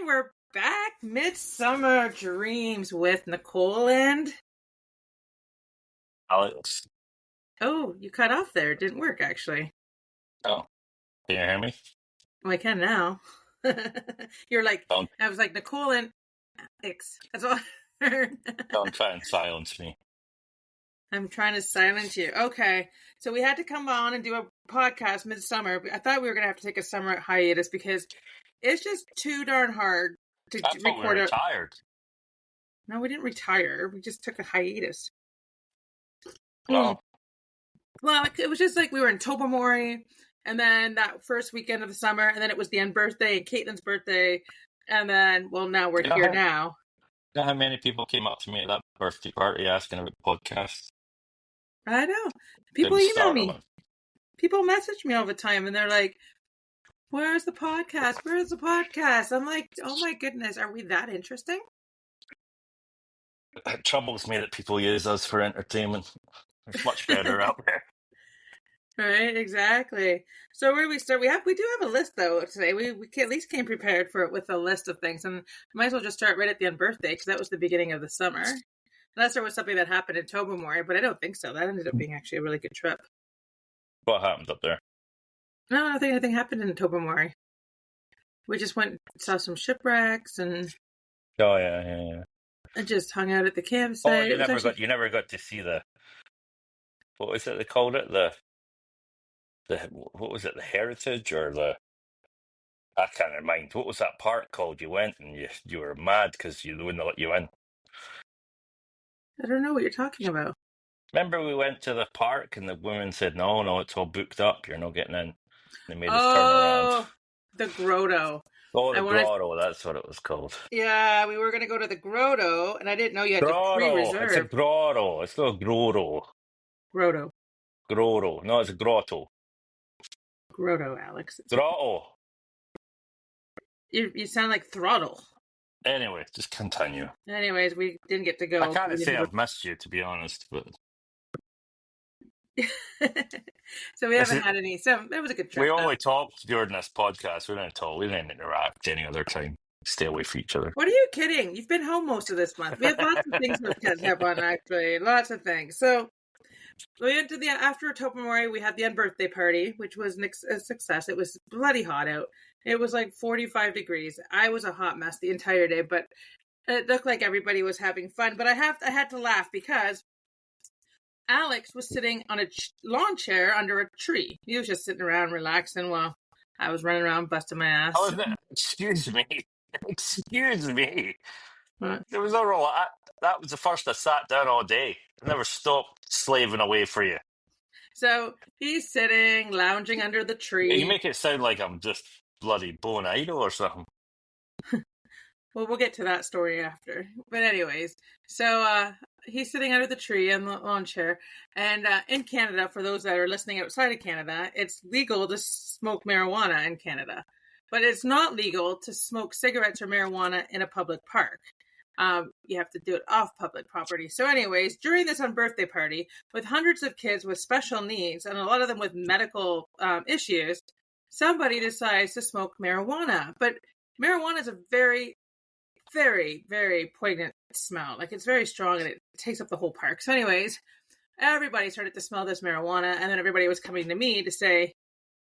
we're back. Midsummer Dreams with Nicole and... Alex. Oh, you cut off there. It didn't work, actually. Oh, can you hear me? Well, I can now. You're like... Don't, I was like, Nicole and Alex. That's all I heard. don't try and silence me. I'm trying to silence you. Okay. So we had to come on and do a podcast midsummer. I thought we were going to have to take a summer hiatus because it's just too darn hard to I thought we record were a... retired. No, we didn't retire. We just took a hiatus. Oh, Well, it was just like we were in Tobermory, and then that first weekend of the summer, and then it was the end birthday and Caitlin's birthday, and then, well, now we're here now. You know how many people came up to me at that birthday party asking about podcasts? I know. People Didn't email start me. one. People message me all the time, and they're like, where's the podcast? Where's the podcast? I'm like, oh my goodness, are we that interesting? It troubles me that people use us for entertainment. There's much better out there. Right, exactly. So where do we start? We do have a list though today. We at least came prepared for it with a list of things, and might as well just start right at the end birthday because that was the beginning of the summer. Unless there was something that happened in Tobermory, but I don't think so. That ended up being actually a really good trip. What happened up there? No, I don't think anything happened in Tobermory. We just went saw some shipwrecks and Oh yeah. just hung out at the Oh, campsite. you never got to see the, what was it they called it? The what was it? The heritage or the, I can't remember. What was that park called? You went and you were mad because you wouldn't let you in. I don't know what you're talking about. Remember we went to the park and the woman said, no, it's all booked up. You're not getting in. They made us turn around. The grotto. Oh, the grotto. That's what it was called. Yeah, we were going to go to the grotto, and I didn't know you had to pre-reserve. It's a grotto. It's not grotto. Grotto. Grotto. No, it's a grotto. Grotto, Alex. Grotto. You sound like throttle. Anyway, just continue. Anyways, we didn't get to go. I can't say I've missed you, to be honest, but... So we haven't had any. So it was a good trip. We only talked during this podcast. We didn't talk. We didn't interact any other time. Stay away from each other. What are you kidding? You've been home most of this month. We have lots of things to catch up on, actually. Lots of things. So we went to after Tobermory, we had the end birthday party, which was a success. It was bloody hot out. It was like 45 degrees. I was a hot mess the entire day, but it looked like everybody was having fun. But I had to laugh because Alex was sitting on a lawn chair under a tree. He was just sitting around relaxing while I was running around busting my ass. Oh, excuse me. Excuse me. What? There was no role. That was the first I sat down all day. I never stopped slaving away for you. So he's sitting, lounging under the tree. You make it sound like I'm just bloody Bone Idol or something. Well, we'll get to that story after. But anyways, so he's sitting under the tree on the lawn chair. And in Canada, for those that are listening outside of Canada, it's legal to smoke marijuana in Canada. But it's not legal to smoke cigarettes or marijuana in a public park. You have to do it off public property. So anyways, during this birthday party, with hundreds of kids with special needs, and a lot of them with medical issues, somebody decides to smoke marijuana. But marijuana is a very, very, very poignant smell. Like, it's very strong and it takes up the whole park. So anyways, everybody started to smell this marijuana, and then everybody was coming to me to say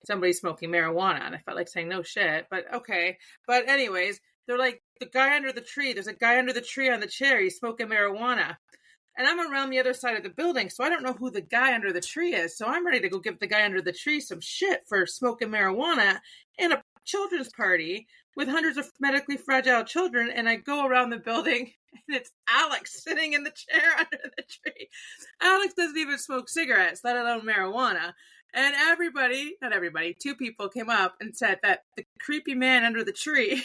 somebody's smoking marijuana, and I felt like saying no shit, but okay. But anyways, they're like, the guy under the tree, there's a guy under the tree on the chair, he's smoking marijuana. And I'm around the other side of the building, so I don't know who the guy under the tree is. So I'm ready to go give the guy under the tree some shit for smoking marijuana in a children's party with hundreds of medically fragile children. And I go around the building, and it's Alex sitting in the chair under the tree. Alex doesn't even smoke cigarettes, let alone marijuana. And not everybody, two people came up and said that the creepy man under the tree...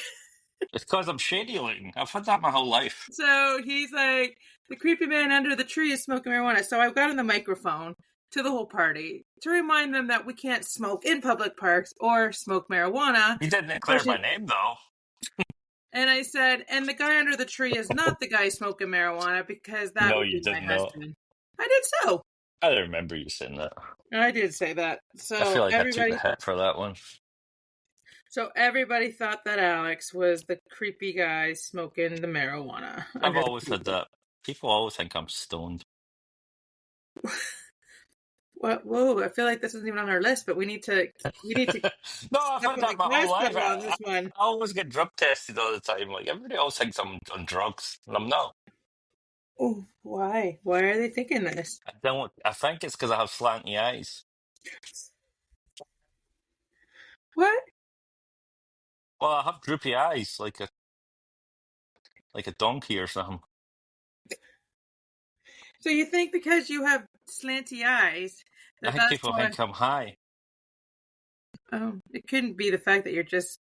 It's because I'm shady looking. I've had that my whole life. So he's like, the creepy man under the tree is smoking marijuana. So I've got on the microphone to the whole party to remind them that we can't smoke in public parks or smoke marijuana. You didn't declare my name, though. And I said, and the guy under the tree is not the guy smoking marijuana, because that would be my husband. I did so. I remember you saying that. I did say that. So I feel like I took the hit for that one. So everybody thought that Alex was the creepy guy smoking the marijuana I've under the always had table. that. People always think I'm stoned. What? Whoa! I feel like this isn't even on our list, but we need to No, I've step had on that the my whole gas life. pedal on this one. I always get drug tested all the time. Like everybody else thinks I'm on drugs, and I'm not. Oh, why? Why are they thinking this? I don't. I think it's because I have slanty eyes. What? Well, I have droopy eyes, like a donkey or something. So you think because you have slanty eyes I that think that's people why? think I'm high. Oh, it couldn't be the fact that you're just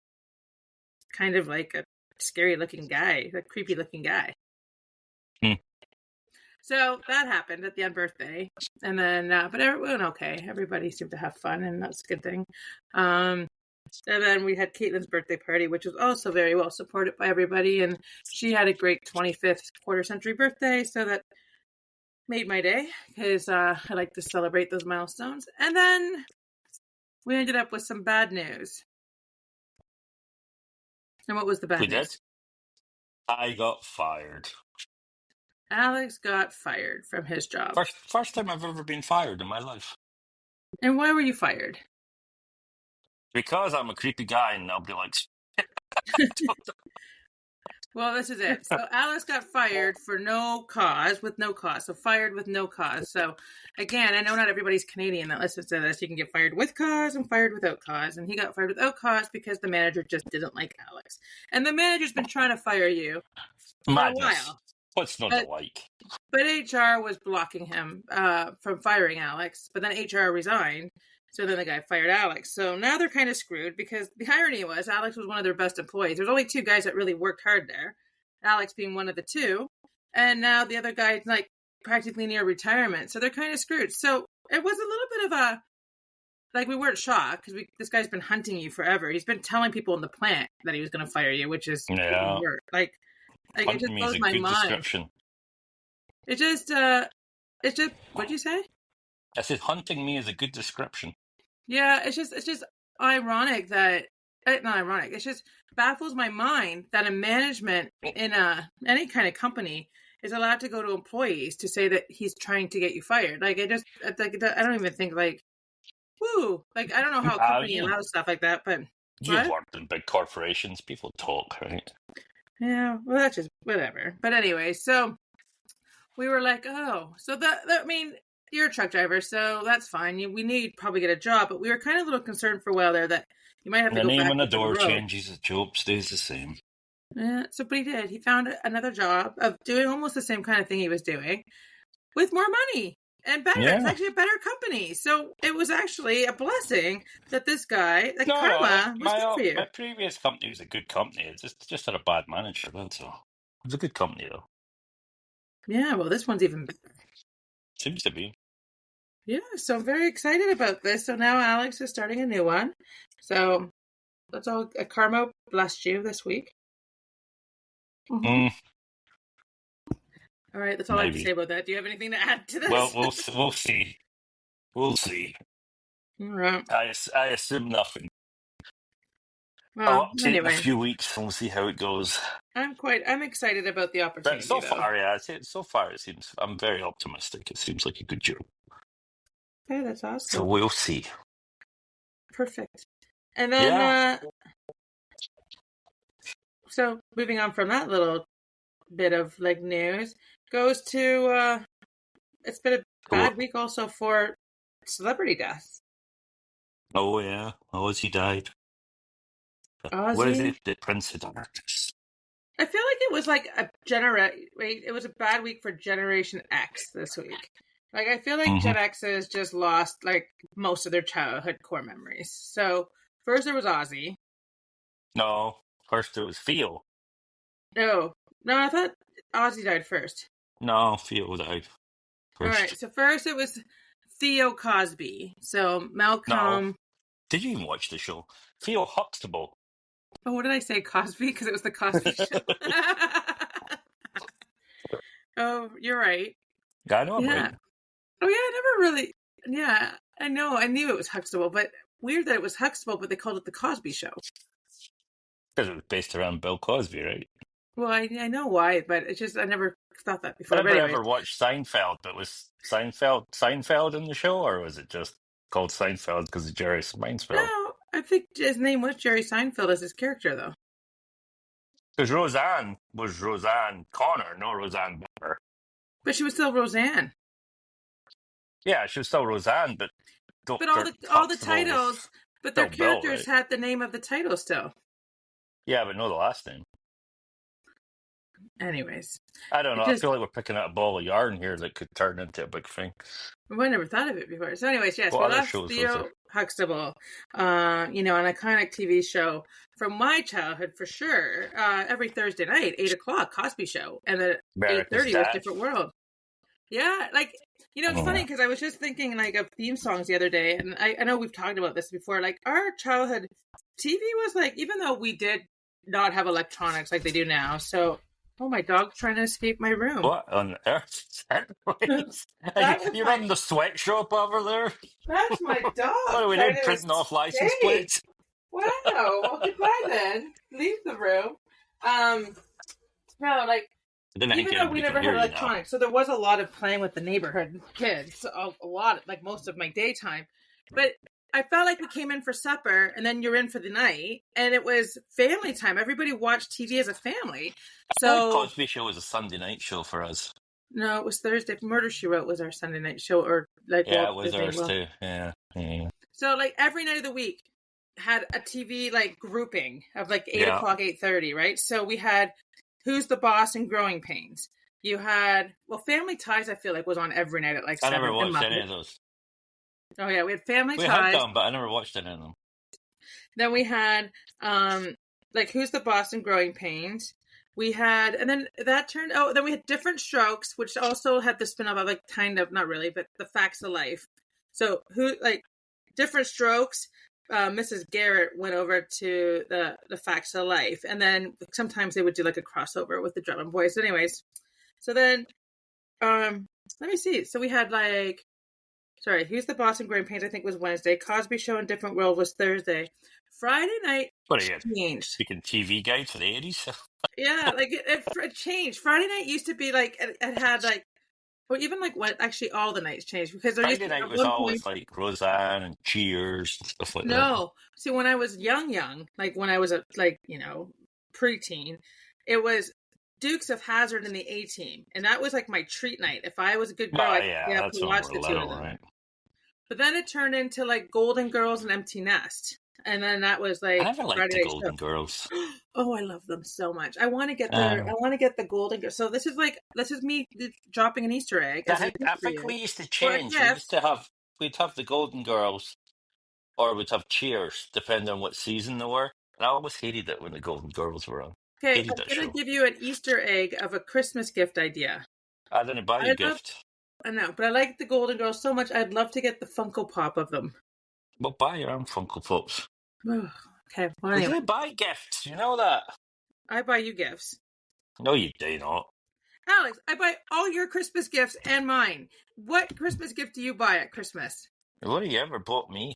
kind of like a scary looking guy, a creepy looking guy. Hmm. So that happened at the end birthday, and then but everyone okay. Everybody seemed to have fun, and that's a good thing. Um, and then we had Caitlin's birthday party, which was also very well supported by everybody, and she had a great 25th quarter century birthday, so that made my day because I like to celebrate those milestones. And then we ended up with some bad news. And what was the We bad did. news? I got fired. Alex got fired from his job. First time I've ever been fired in my life. And why were you fired? Because I'm a creepy guy, and they'll be like, Well, this is it. So Alex got fired for no cause, with no cause. So fired with no cause. So again, I know not everybody's Canadian that listens to this. You can get fired with cause and fired without cause. And he got fired without cause because the manager just didn't like Alex. And the manager's been trying to fire you for a madness. while. What's not to But like? But HR was blocking him from firing Alex. But then HR resigned. So then the guy fired Alex. So now they're kind of screwed because the irony was Alex was one of their best employees. There's only two guys that really worked hard there, Alex being one of the two. And now the other guy's like practically near retirement. So they're kind of screwed. So it was a little bit of a, like, we weren't shocked because this guy's been hunting you forever. He's been telling people in the plant that he was going to fire you, which is Yeah, like it just hunting me is blows a my good mind. description. It's just what'd you say? I said hunting me is a good description. Yeah, it's just ironic that not ironic. It just baffles my mind that a management in any kind of company is allowed to go to employees to say that he's trying to get you fired. Like I don't even think like woo. Like I don't know how a company You allows stuff like that, but you've what? worked in big corporations. People talk, right? Yeah, well that's just whatever. But anyway, so we were like, oh, so that I mean, you're a truck driver, so that's fine. We need probably get a job, but we were kind of a little concerned for a while there that you might have to The go name back on the into the door road. changes. The job stays the same. Yeah, so but he did. He found another job of doing almost the same kind of thing he was doing with more money and better. It's Yeah. actually a better company. So it was actually a blessing that this guy, that No, karma was good my for you. my previous company was a good company. It just had a bad manager. That's all. It was a good company though. Yeah, well, this one's even better. Seems to be. Yeah, so I'm very excited about this. So now Alex is starting a new one. So that's all. Karma blessed you this week. Mm-hmm. Mm, All right, that's all I have to say maybe. about that. Do you have anything to add to Well, this? we'll see. We'll see. All right. I assume nothing. I'll Well, update in a anyway, few weeks and we'll see how it goes. I'm excited about the But opportunity so though. far, yeah, so far it seems. I'm very optimistic. It seems like a good job. Okay, that's So awesome. we'll see. Perfect. And then, Yeah. so moving on from that little bit of like news, goes to it's been a Oh, bad week also for celebrity deaths. oh yeah. Ozzy died. What is Ozzy. it? The Prince of Darkness. I feel like it was like it was a bad week for Generation X this week. Like I feel like Mm-hmm. Gen X's just lost like most of their childhood core memories. So first there was Ozzy. No, first it was Theo. No, no, I thought Ozzy died first. No, Theo died All right, first. so first it was Theo Cosby. So No. Malcolm. Did you even watch the show? Theo Huxtable. Oh, what did I say? Cosby? Because it was the Cosby Show. Oh, you're right. I know I'm Yeah. right. Oh, yeah. I never really. Yeah, I know. I knew it was Huxtable, but weird that it was Huxtable, but they called it the Cosby Show. Because it was based around Bill Cosby, right? Well, I know why, but it's just I never thought that I before. But never anyways, ever watched Seinfeld, but was Seinfeld in the show, or was it just called Seinfeld because of Jerry Seinfeld? no, I think his name was Jerry Seinfeld as his character, though. Because Roseanne was Roseanne Connor, no Roseanne Barr. But she was still Roseanne. Yeah, she was still Roseanne, but But Doctor all the Huxtable was titles, but their still Bill, characters right? had the name of the title still. Yeah, but no the last name. Anyways, I don't know. it I just feel like we're picking up a ball of yarn here that could turn into a big thing. I never thought of it before. So, anyways, yes, What we other lost shows was there? Theo Huxtable, an iconic TV show from my childhood for sure. Every Thursday night, 8 o'clock, Cosby Show, and then America's 8:30 was Dad. Different World. Yeah, like it's funny Oh. because I was just thinking like of theme songs the other day, and I know we've talked about this before. Like our childhood TV was like, even though we did not have electronics like they do now. So, oh, my dog's trying to escape my room. What on earth is that noise? That was You my running the sweatshop over there? that's my What dog are we trying doing? to Printing off license escape. plates? Wow. Well, goodbye then. Leave the room. No, like I didn't think even though we anybody can never had hear you now. electronics, so there was a lot of playing with the neighborhood kids, a lot, like most of my daytime. But I felt like we came in for supper, and then you're in for the night, and it was family time. Everybody watched TV as a family. I thought So Cosby Show was a Sunday night show for us. no, it was Thursday. Murder She Wrote was our Sunday night show, or like Yeah, Walt it was Disney. ours too. Yeah. So like every night of the week had a TV like grouping of like 8 o'clock, 8:30, right? So we had Who's the Boss and Growing Pains. You had Family Ties. I feel like was on every night at like I never 7. And watched any Muppet. of those. Oh yeah, we had Family We had Ties. them, but I never watched any of them. Then we had like Who's the Boss and Growing Pains. We had, and then that turned. Oh, then we had Different Strokes, which also had the spin-off of like kind of not really, but the Facts of Life. So who like Different Strokes. Mrs. Garrett went over to the Facts of Life, and then sometimes they would do like a crossover with the Drummond Boys. Anyways, so then let me see. So we had like Who's the Boss and Growing Pains? I think was Wednesday. Cosby Show and Different World was Thursday. Friday night What are you changed. speaking TV guide for the 80s? Yeah, like it changed. Friday night used to be like it had like, or even like what actually all the nights changed because there used Friday to be night at was one point. always like Roseanne and Cheers and stuff like that. No, see, when I was young, like when I was a preteen, it was Dukes of Hazzard and the A Team, and that was like my treat night. If I was a good girl, I Well, could yeah, stay up that's and when watch we're the two of little, them. right? But then it turned into like Golden Girls and Empty Nest, and then that was I like never liked Friday the night Golden Girls. show. Oh, I love them so much. I want to get the Golden Girls. So this is me dropping an Easter egg as a gift I for think you, we used to or a change. gift. We'd have the Golden Girls, or we'd have Cheers, depending on what season they were. And I always hated it when the Golden Girls were on. Okay, Hated I'm that gonna show. give you an Easter egg of a Christmas gift idea. I didn't buy you I a love gift. I know, but I like the Golden Girls so much. I'd love to get the Funko Pop of them. Well, buy your own Funko Pops. Okay, well We anyway, do buy gifts, you know that? I buy you gifts. No, you do not. Alex, I buy all your Christmas gifts and mine. What Christmas gift do you buy at Christmas? What have you ever bought me?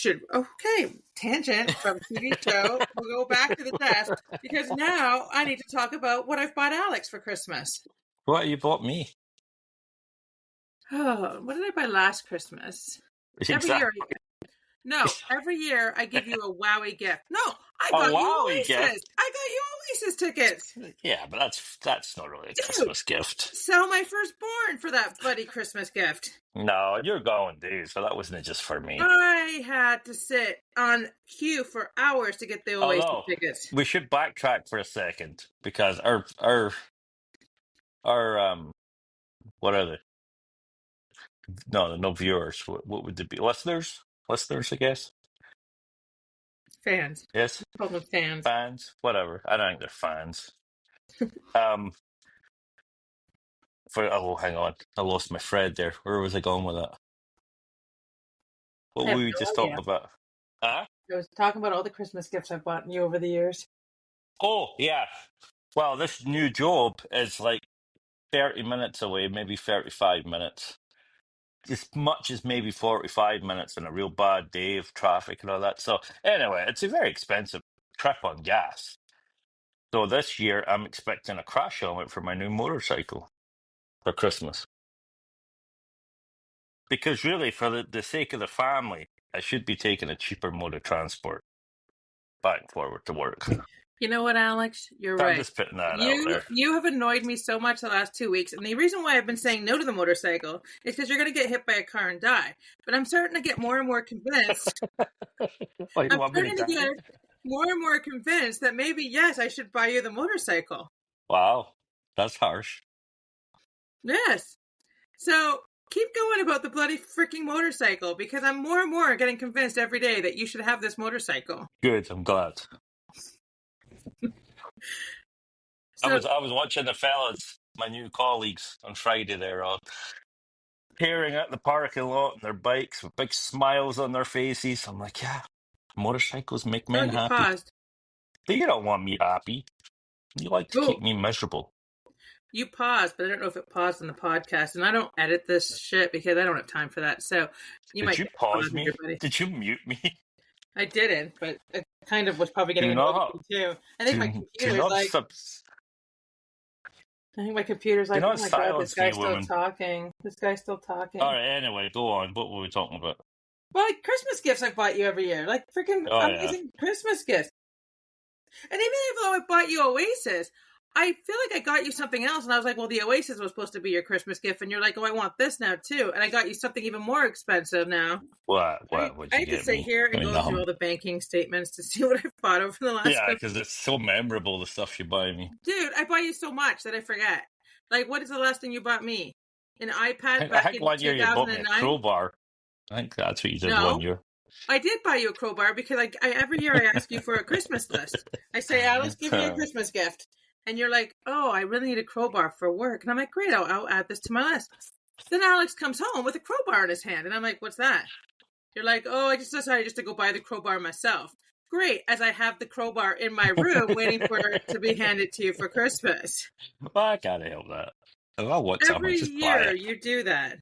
Okay, tangent from TV show. We'll go back to the desk because now I need to talk about what I've bought Alex for Christmas. What have you bought me? Oh, what did I buy last Christmas? Every year, every year I give you a Wowie gift. No, I got you Wowie Oasis. gift? I got you Oasis tickets. Yeah, but that's not really a Dude, Christmas gift. sell my firstborn for that bloody Christmas gift. No, you're going, dude. So that wasn't just for me. I had to sit on queue for hours to get the Oasis tickets. We should backtrack for a second because our what are they? No viewers. What would they be? Listeners, I guess. Fans. Yes, Call them fans. fans, whatever. I don't think they're fans. Um, hang on, I lost my thread there. Where was I going with that? What I have were we no just idea. talking about? Huh? I was talking about all the Christmas gifts I've bought you over the years. Oh, yeah. Well, this new job is like 30 minutes away, maybe 35 minutes. as much as maybe 45 minutes on a real bad day of traffic and all that. So anyway, it's a very expensive trip on gas. So this year I'm expecting a crash helmet for my new motorcycle for Christmas. Because really, for the sake of the family, I should be taking a cheaper mode of transport back and forward to work. You know what, Alex? You're I'm right. just putting that out You there. you have annoyed me so much the last 2 weeks, and the reason why I've been saying no to the motorcycle is because you're going to get hit by a car and die. But I'm starting to get more and more convinced. Why do you I'm want me to starting to die? get more and more convinced that maybe yes, I should buy you the motorcycle. Wow, that's harsh. Yes. So keep going about the bloody freaking motorcycle because I'm more and more getting convinced every day that you should have this motorcycle. Good, I'm glad. I So was watching the fellas, my new colleagues, on Friday. They're all peering at the parking lot on their bikes with big smiles on their faces. I'm like, yeah, motorcycles make oh, men you happy. paused. But you don't want me happy. You like to keep Oh, me miserable. you paused, but I don't know if it paused on the podcast, and I don't edit this shit because I don't have time for that. So you Did might you get pause paused, me? everybody. Did you mute me? I didn't, but it kind of was probably getting Do annoyed not, with me too. I think my do computer is not, like, I think my computer's do like, oh not my god, this silence me, guy's still woman. talking. This guy's still talking. All right, anyway, go on. What were we talking about? Well, like Christmas gifts I bought you every year, like freaking Oh, yeah. amazing Christmas gifts. And even though I bought you Oasis, I feel like I got you something else, and I was like, well, the Oasis was supposed to be your Christmas gift, and you're like, oh, I want this now too, and I got you something even more expensive now. What'd I you had to get sit me? here and I mean, go through all the banking statements to see what I bought over the last yeah, couple. because it's so memorable, the stuff you buy me. Dude, I buy you so much that I forget. Like, what is the last thing you bought me? An iPad I back think in one year you bought me a 2009? crowbar. I think that's what you did one No, year. I did buy you a crowbar because every year I ask you for a Christmas list. I say, Alex, give me a Christmas gift. And you're like, oh, I really need a crowbar for work. And I'm like, great, I'll add this to my list. Then Alex comes home with a crowbar in his hand. And I'm like, what's that? You're like, oh, I just decided just to go buy the crowbar myself. Great, as I have the crowbar in my room waiting for it to be handed to you for Christmas. Well, I can't help that. If I want something, Every just buy year it. you do that.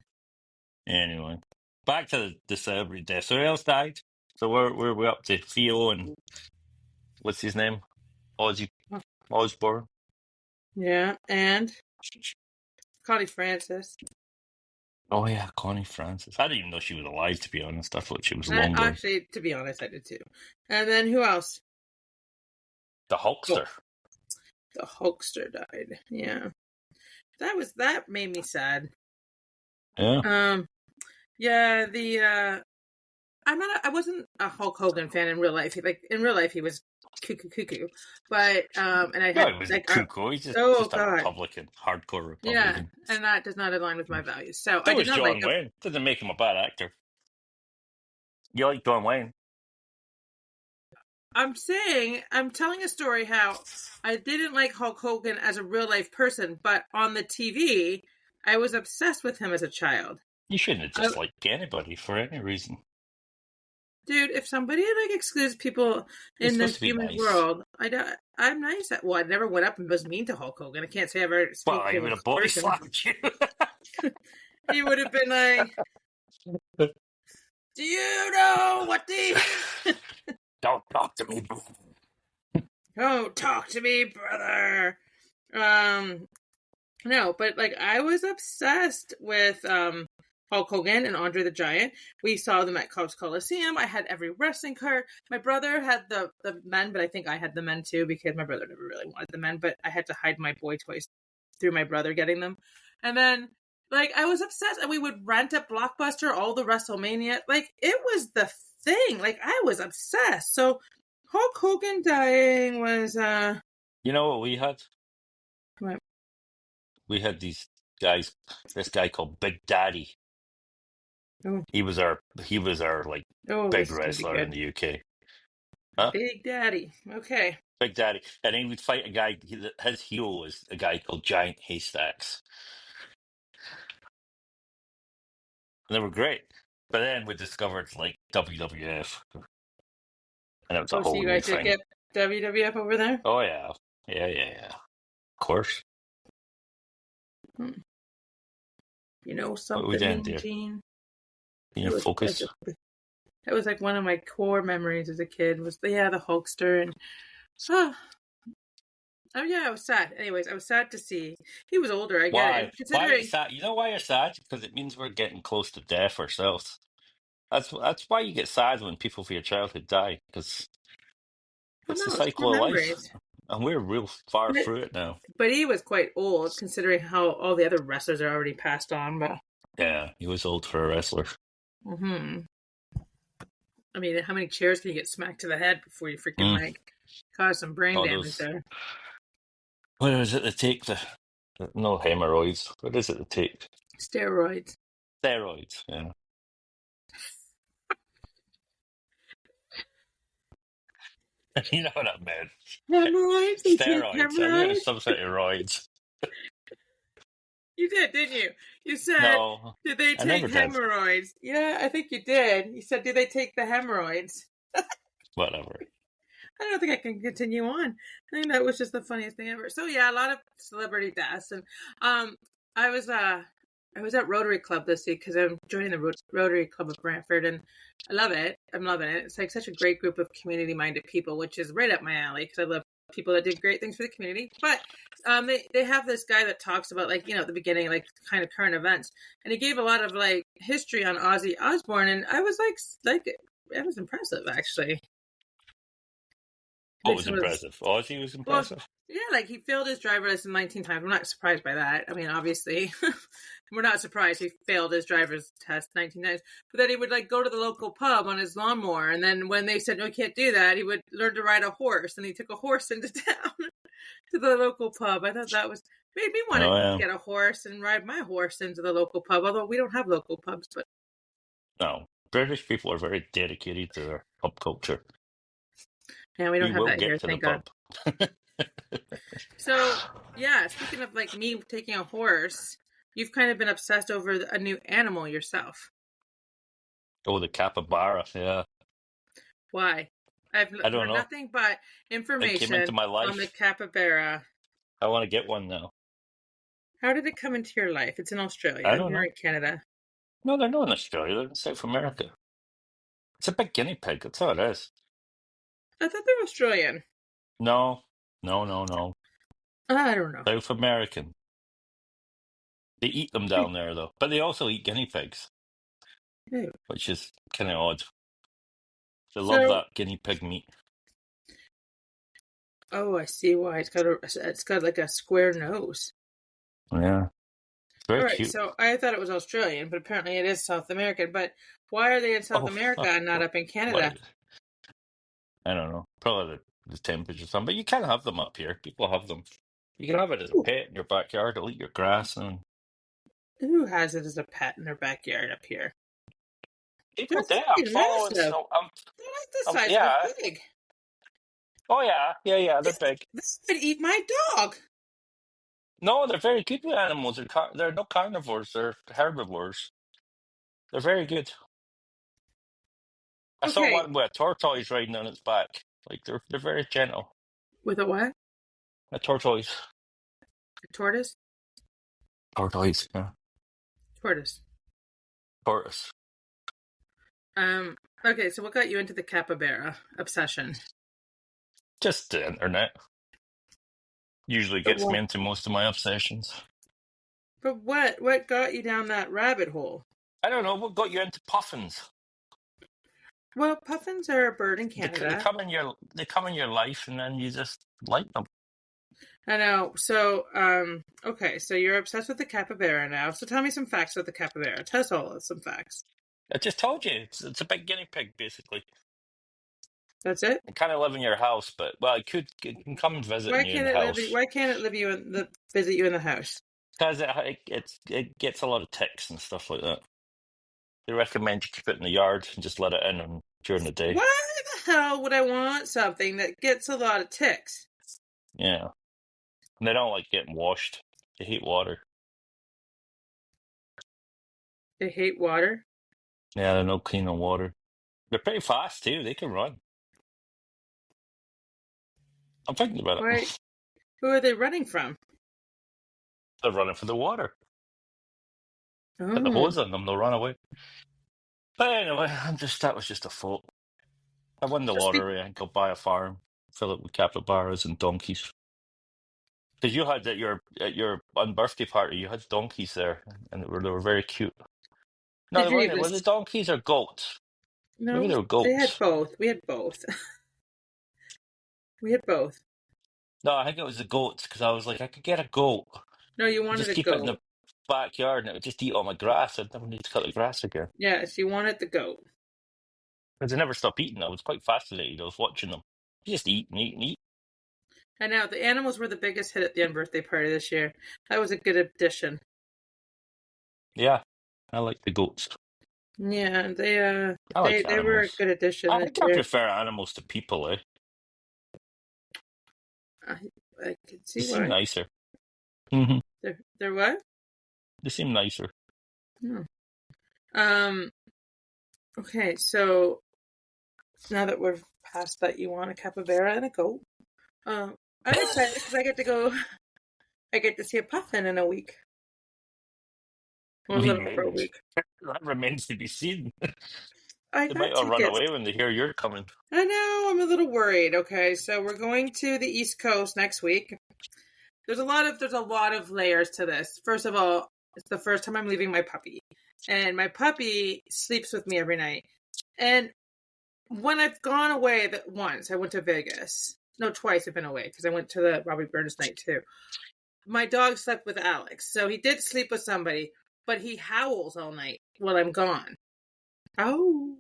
Anyway, back to the celebrity death. So who else died? So we're up to Theo and what's his name? Ozzy Osbourne. Yeah, and Connie Francis. Oh yeah, Connie Francis. I didn't even know she was alive, to be honest. I thought she was long gone. Actually, to be honest, I did too. And then who else? The Hulkster. The Hulkster died. Yeah. That made me sad. Yeah. Yeah, I wasn't a Hulk Hogan fan in real life. In real life he was cuckoo. But and I No, had he was like a cuckoo. He's just a God. Republican, hardcore Yeah, Republican. and that does not align with my values. So So I did was not like John him. Wayne. Doesn't make him a bad actor. You like John Wayne? I'm telling a story how I didn't like Hulk Hogan as a real life person, but on the TV, I was obsessed with him as a child. You shouldn't have just liked anybody for any reason. Dude, if somebody like excludes people You're in the supposed to be human nice. world, I'm nice. I never went up and was mean to Hulk Hogan. I can't say I've ever spoken Well, to he him would in have body person. slapped you. He would have been like, "Do you know what the? Don't talk to me. Don't talk to me, brother." No, but like I was obsessed with Hulk Hogan and Andre the Giant. We saw them at Cobb's Coliseum. I had every wrestling card. My brother had the men, but I think I had the men too because my brother never really wanted the men, but I had to hide my boy toys through my brother getting them. And then like I was obsessed and we would rent at Blockbuster all the WrestleMania. Like it was the thing. Like I was obsessed. So Hulk Hogan dying was You know what we had? what? We had these guys. This guy called Big Daddy. Oh. He was our like big This is gonna be wrestler in good. the UK. Huh? Big Daddy. Okay. Big Daddy, and he would fight a guy. His hero was a guy called Giant Haystacks, and they were great. But then we discovered like WWF, and it was a Oh, so whole you new guys did thing. get WWF over there? Oh yeah, yeah. Of course. You know What we something, didn't Mean do. Gene? Can you That was like focus? that was like one of my core memories as a kid was the Hulkster and oh, oh yeah, I was sad. Anyways, I was sad to see he was older. I get it, Why? and Why are you considering sad? You know why you're sad? Because it means we're getting close to death ourselves. That's why you get sad when people from your childhood die, because well, it's the no, it's core cycle of life, memories. and we're real far But through it now. but he was quite old considering how all the other wrestlers are already passed on. But Yeah, he was old for a wrestler. hmm I mean, how many chairs can you get smacked to the head before you freaking Mm. like cause some brain All damage those. there? What is it to take no hemorrhoids? What is it to take? Steroids. Steroids. Yeah, you know what I meant. Hemorrhoids? They take Steroids. I knew it was hemorrhoids? some sort of roids. You did, didn't you? You said, No, did they I take never did. hemorrhoids? Yeah, I think you did. You said, did they take the hemorrhoids? Whatever. I don't think I can continue on. I think that was just the funniest thing ever. So yeah, a lot of celebrity deaths, and um, I was uh, I was at Rotary Club this week because I'm joining the Rotary Club of Brantford, and I love it. I'm loving it. It's like such a great group of community-minded people, which is right up my alley because I love people that do great things for the community. But they have this guy that talks about like at the beginning like kind of current events, and he gave a lot of like history on Ozzy Osbourne, and I was like it was impressive actually. What Like was some of the impressive? Ozzy was well, impressive. yeah, like he failed his driver's license 19 times. I'm not surprised by that. I mean, obviously, we're not surprised he failed his driver's test 19 times. But then he would like go to the local pub on his lawnmower, and then when they said no, you can't do that, he would learn to ride a horse, and he took a horse into town to the local pub. I thought that was made me want to Oh yeah. get a horse and ride my horse into the local pub. Although we don't have local pubs, but No, British people are very dedicated to their pub culture. yeah, we don't We have will that here, get to the thank God. pub. So yeah, speaking of like me taking a horse, you've kind of been obsessed over a new animal yourself. Oh, the capybara. Yeah, Why? I've I don't heard know. nothing but It came into information my on the life. capybara. I want to get one now. How did it come into your life? It's in I Australia. don't You're know. in Canada. No, they're not in Australia. They're in South America. It's a big guinea pig. That's all it is. I thought they were Australian. No, no, no, no. I don't know. South American. They eat them down there though, but they also eat guinea pigs, Ew. which is kind of odd. They love So, that guinea pig meat. oh, I see why it's got like a square nose. Yeah, it's very All right, cute. so I thought it was Australian, but apparently it is South American. But why are they in South Oh, America and not up in what? Canada? I don't know. Probably the temperature or something. But you can have them up here. People have them. You can have it as a Ooh, pet in your backyard. It'll eat your grass, and who has it as a pet in their backyard up here? They're people do. I'm freaking following. massive. So They're like the size of a yeah. pig. Oh yeah, yeah, yeah. They're big. This could eat my dog. No, they're very good with animals. They're no carnivores. They're herbivores. They're very good. I saw Okay, one with a tortoise riding on its back. Like they're very gentle. with a what? A tortoise. A tortoise? Tortoise. Yeah. Tortoise. Tortoise. Um. Okay, so what got you into the capybara obsession? Just the internet. Usually But gets me what? into most of my obsessions. But what got you down that rabbit hole? I don't know what got you into puffins. Well, puffins are a bird in They Canada. come in your life, and then you just like them. I know. So, okay, so you're obsessed with the capybara now. So tell me some facts about the capybara. Tell us all some facts. I just told you it's a big guinea pig basically. That's it. It kind of live in your house, but well, it can come and visit Why you in can't the it live? house Why can't it live you in the visit you in the house? because it gets a lot of ticks and stuff like that. They recommend you keep it in the yard and just let it in during the day. Why the hell would I want something that gets a lot of ticks? Yeah, and they don't like getting washed. They hate water. They hate water. Yeah, they're no keen on water. They're pretty fast too. They can run. I'm thinking about Why? it. Who are they running from? They're running for the water. Put the Oh, hose on them, they'll run away. But anyway, that was just a thought. I won the So speak, lottery. I think I'll buy a farm, fill it with capybaras and donkeys. Because you had at your birthday party, you had donkeys there, and they were very cute. No, did they you weren't. even? Were they donkeys or goats? Maybe No, they were they had goats. both. We had both. We had both. No, I think it was the goats because I was like, I could get a goat. No, you I wanted just a keep it in goat. the backyard and it would just eat all my grass. I'd never need to cut the grass again. Yes, you wanted the goat. Because they never stopped eating. I was quite fascinated. I was watching them. They just eat and eat and eat. And now the animals were the biggest hit at the birthday party this year. That was a good addition. Yeah, I like the goats. Yeah, I like they were a animals. good addition I this think I year. prefer animals to people, eh? I, I can They see seem why. nicer. They're what? They seem nicer. Hmm. Um. Okay, so now that we're past that, you want a capybara and a goat. I'm excited because I get to go. I get to see a puffin in a week. Well, a little over a Maybe. week. That remains to be seen. I They might got all run tickets. away when they hear you're coming. I know. I'm a little worried. Okay, so we're going to the East Coast next week. There's a lot of layers to this. First of all, it's the first time I'm leaving my puppy, and my puppy sleeps with me every night. And when I've gone away once, I went to Vegas. No, twice I've been away because I went to the Robbie Burns night too. My dog slept with Alex, so he did sleep with somebody, but he howls all night while I'm gone. Oh,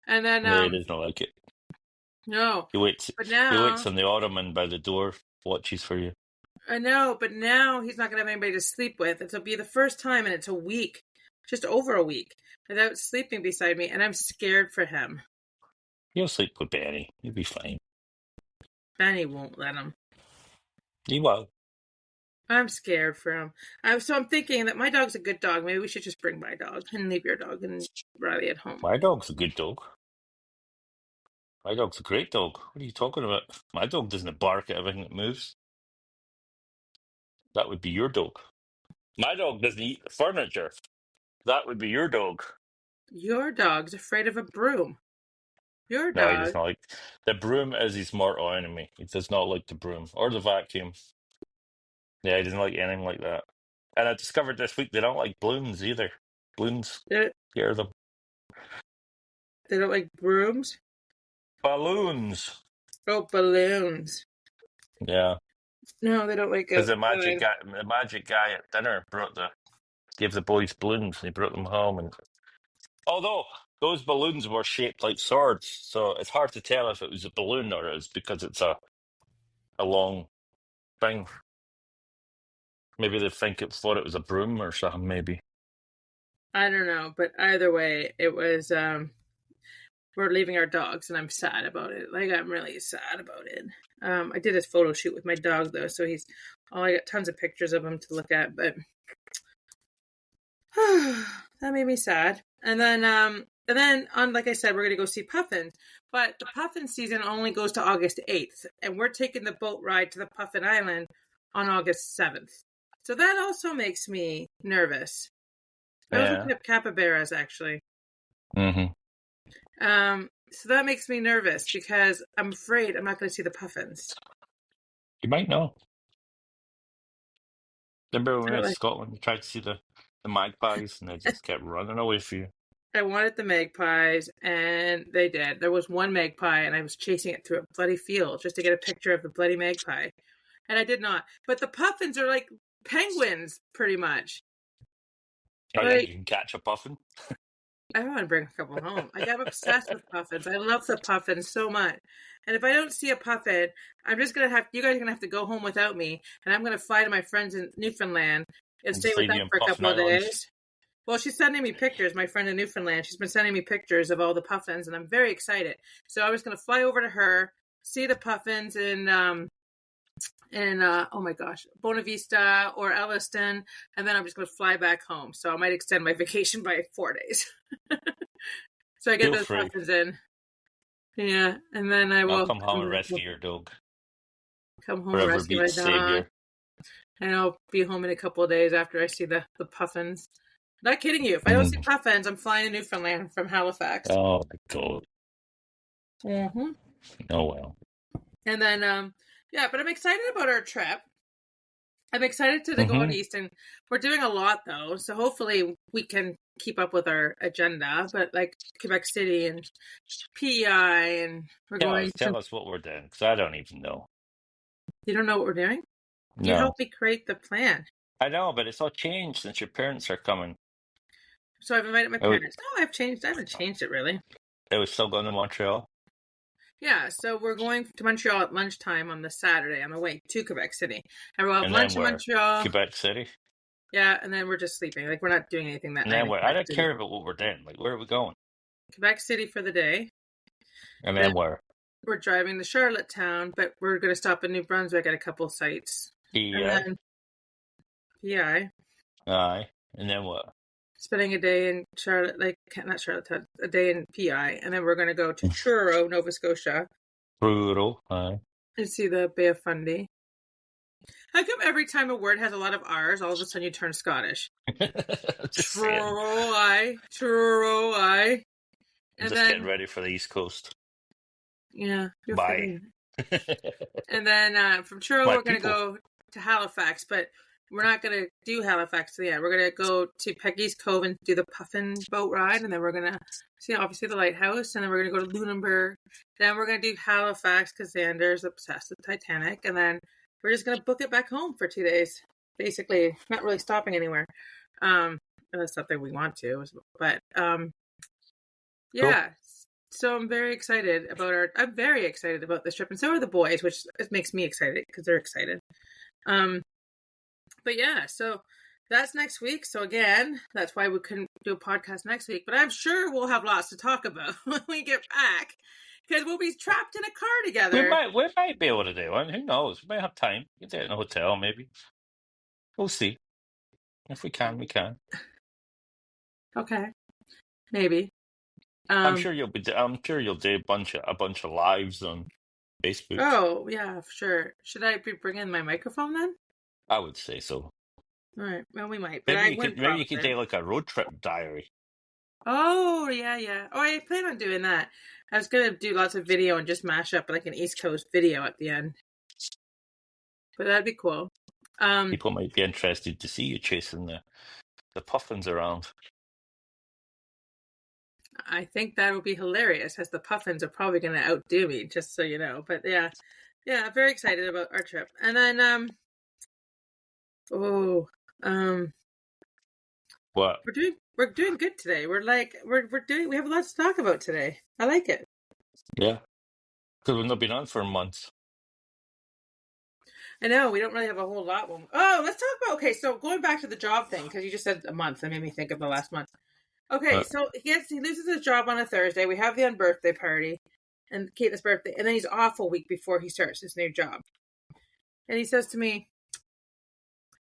and then Yeah, he doesn't like it. no, He waits. but He now waits on the ottoman by the door, watches for you. I know, but now he's not gonna have anybody to sleep with. It'll be the first time, and it's a week, just over a week, without sleeping beside me, and I'm scared for him. He'll sleep with Benny. He'll be fine. Benny won't let him. He will. I'm scared for him. So I'm thinking that my dog's a good dog. Maybe we should just bring my dog and leave your dog and Riley at home. My dog's a good dog. My dog's a great dog. What are you talking about? My dog doesn't bark at everything that moves. That would be your dog. My dog doesn't eat the furniture. That would be your dog. Your dog's afraid of a broom. Your No, he dog. does not like the broom is his mortal enemy. He does not like the broom or the vacuum. Yeah, he doesn't like anything like that. And I discovered this week they don't like balloons either. Balloons They scare them. they don't like brooms. Balloons. Oh, balloons. Yeah, No, they don't like because outside. the magic guy at dinner gave the boys balloons. And he brought them home, and although those balloons were shaped like swords, so it's hard to tell if it was a balloon or it's because it's a long thing. Maybe they thought it was a broom or something. Maybe. I don't know, but either way, it was. We're leaving our dogs, and I'm sad about it. Like I'm really sad about it. I did his photo shoot with my dog though, so he's. Oh, I got tons of pictures of him to look at, but that made me sad. And then on, like I said, we're gonna go see puffins, but the puffin season only goes to August 8th, and we're taking the boat ride to the Puffin Island on August 7th. So that also makes me nervous. I was Yeah. looking at capybaras actually. Mm-hmm. So that makes me nervous because I'm afraid I'm not going to see the puffins. You might know. Remember when we I, went to like, Scotland? We tried to see the magpies, and they just kept running away from you. I wanted the magpies, and they did. There was one magpie, and I was chasing it through a bloody field just to get a picture of the bloody magpie, and I did not. But the puffins are like penguins, pretty much. Oh yeah, Like you can catch a puffin. I want to bring a couple home. Like I'm obsessed with puffins. I love the puffins so much. And if I don't see a puffin, I'm just gonna have you guys are gonna have to go home without me, and I'm gonna fly to my friends in Newfoundland and And stay just with leave them you in for a Puffin couple of Island. days. Well, she's sending me pictures. My friend in Newfoundland, she's been sending me pictures of all the puffins, and I'm very excited. So I was gonna fly over to her, see the puffins in oh my gosh, Bona Vista or Elliston, and then I'm just gonna fly back home. So I might extend my vacation by 4 days. So I get Feel those free. puffins in. Yeah, and then I I'll will come home and rescue your dog. come home and Forever rescue be my the dog. savior. And I'll be home in a couple of days after I see the puffins. Not kidding you. If I don't see puffins, I'm flying to Newfoundland from Halifax. Oh my God. Mm-hmm. Oh well. And then, yeah, but I'm excited about our trip. I'm excited to go out Mm-hmm. east, and we're doing a lot though. So hopefully we can keep up with our agenda. But like Quebec City and PEI, and we're going to. Tell us what we're doing, because I don't even know. You don't know what we're doing? You No. helped me create the plan. I know, but it's all changed since your parents are coming. So I've invited my It was, parents. No, I've changed. I haven't changed it really. it was still going to Montreal. Yeah, so we're going to Montreal at lunchtime on the Saturday on the way to Quebec City. And we'll have And then lunch in where? Montreal. Quebec City? Yeah, and then we're just sleeping. Like, we're not doing anything that And night then in where? I Quebec don't City. care about what we're doing. Like, where are we going? Quebec City for the day. And then where? We're driving to Charlottetown, but we're going to stop in New Brunswick at a couple sites. And PEI? then PI. Aye. And then what? Spending a day in Charlotte, like, not Charlottetown, a day in PI. And then we're going to go to Truro, Nova Scotia, Brutal. Aye. and see the Bay of Fundy. How come every time a word has a lot of R's, all of a sudden you turn Scottish? Just saying. Truro, I'm and just then getting ready for the East Coast. yeah, Bye. and then from Truro My we're going to people. go to Halifax, but we're not going to do Halifax to the end. We're going to go to Peggy's Cove and do the puffin boat ride, and then we're going to see obviously the lighthouse, and then we're going to go to Lunenburg. Then we're going to do Halifax because Xander's obsessed with Titanic, and then we're just going to book it back home for 2 days. Basically, not really stopping anywhere. That's something we want to, but yeah. Cool. So I'm very excited about this trip, and so are the boys, which makes me excited because they're excited. But yeah, so that's next week. So again, that's why we couldn't do a podcast next week. But I'm sure we'll have lots to talk about when we get back, because we'll be trapped in a car together. We might be able to do one. Who knows? We might have time. Get there in a hotel, maybe. We'll see. If we can, we can. Okay, maybe. I'm sure you'll do a bunch of lives on Facebook. Oh yeah, for sure. Should I be bringing my microphone then? I would say so. All right. Well, we might. But maybe you could do like a road trip diary. Oh yeah. Oh, I plan on doing that. I was gonna do lots of video and just mash up like an East Coast video at the end. But that'd be cool. People might be interested to see you chasing the puffins around. I think that would be hilarious, as the puffins are probably going to outdo me, just so you know. But yeah, very excited about our trip. And then, what? We're doing good today. We have a lot to talk about today. I like it. Yeah, because we've not been on for months. I know we don't really have a whole lot. Let's talk about. Okay, so going back to the job thing, because you just said a month, that made me think of the last month. Okay, so he loses his job on a Thursday. We have the birthday party, and Caitlin's birthday, and then he's off a week before he starts his new job. And he says to me,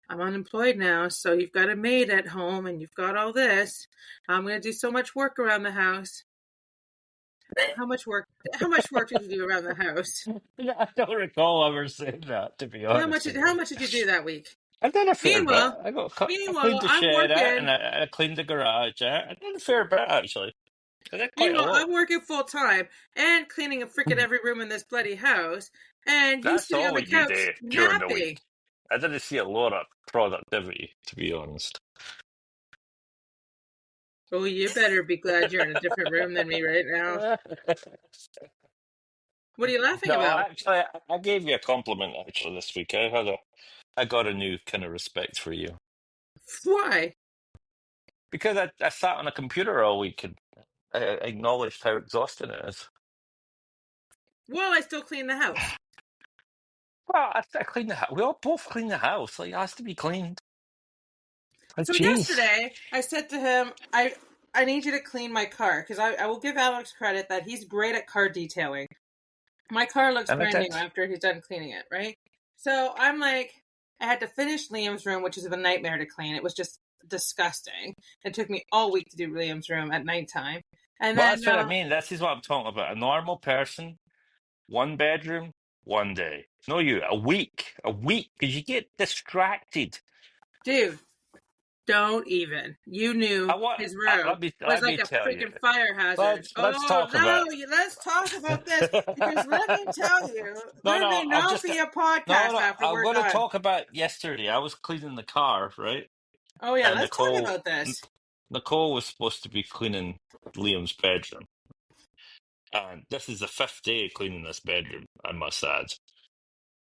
"I'm unemployed now, so you've got a maid at home, and you've got all this. I'm going to do so much work around the house." How much work did you do around the house? I don't recall ever saying that, to be honest. How much did you do that week? I done a fair bit. I cleaned the shed out, and I cleaned the garage out. I done a fair bit, actually. I'm working full time and cleaning freaking every room in this bloody house, and you sitting on the couch during the week. I didn't see a lot of productivity, to be honest. Oh, you better be glad you're in a different room than me right now. What are you laughing about? Actually, I gave you a compliment, actually, this week. I got a new kind of respect for you. Why? Because I sat on a computer all week and I acknowledged how exhausting it is. Well, I still clean the house. Well, I clean the house. We all both clean the house. Like, it has to be cleaned. So yesterday, I said to him, I need you to clean my car, because I will give Alex credit that he's great at car detailing. My car looks brand new after he's done cleaning it, right? So I'm like, I had to finish Liam's room, which is a nightmare to clean. It was just disgusting. It took me all week to do Liam's room at nighttime. And that's what I mean. This is what I'm talking about. A normal person, 1 bedroom, 1 day. No, a week, because you get distracted. Dude, Don't even. You knew his room was let like me a tell you. freaking fire hazard. Let's Oh talk no! about. Let's talk about this because let me tell you, No, there no. may not be a podcast No. after I'm we're going to done. talk about yesterday. I was cleaning the car, right? Oh yeah, And let's talk about this. Nicole was supposed to be cleaning Liam's bedroom, and this is the fifth day cleaning this bedroom, I must add.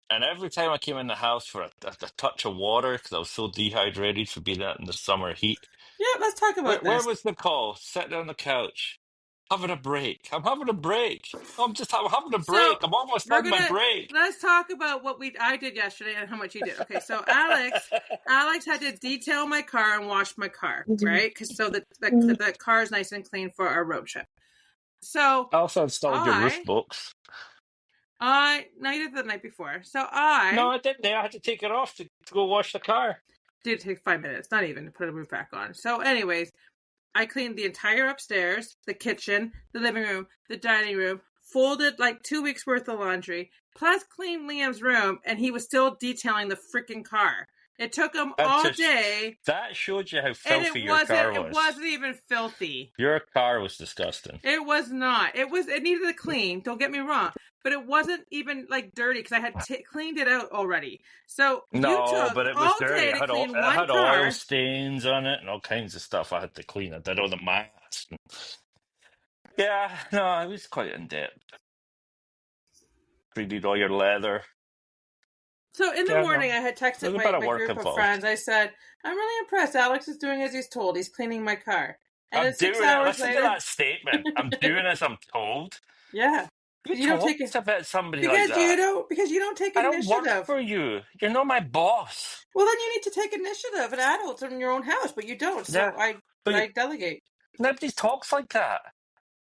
And every time I came in the house for a touch of water because I was so dehydrated for being out in the summer heat, Yeah, let's talk about where this. was Nicole? Sitting on the couch, having a break. I'm having a break. I'm having a So break. I'm almost we're done my gonna break. let's talk about what I did yesterday and how much you did. Okay, so Alex had to detail my car and wash my car, right? Because so that car is nice and clean for our road trip. So I also installed your roof I box. I no, you did the night before. So No, I I didn't. I had to take it off to go wash the car. did take 5 minutes, not even to put a roof back on. So, anyways, I cleaned the entire upstairs, the kitchen, the living room, the dining room, folded like 2 weeks worth of laundry, plus cleaned Liam's room, and he was still detailing the freaking car. It took him That all just day, that showed you how and filthy your car it was. wasn't even filthy. Your car was disgusting. It was not. It needed a clean. Don't get me wrong, but it wasn't even like dirty because I had cleaned it out already. So you No, took but it was all dirty. day It to had clean it one had oil car. stains on it and all kinds of stuff. I had to clean it. I did all the mats. Yeah, no, it was quite in depth. Redid all your leather. So in the Yeah, no, morning, I had texted there's a bit of my work group of involved. friends. I said, "I'm really impressed. Alex is doing as he's told. He's cleaning my car." And I'm then six doing it. hours Listen to later, that statement. I'm doing as I'm told. yeah, You you don't take talk it about somebody like that. because you don't take I don't work initiative. for you. You're not my boss. Well, then you need to take initiative, an adult in your own house, but you don't. Yeah, So I but I delegate. nobody talks like that.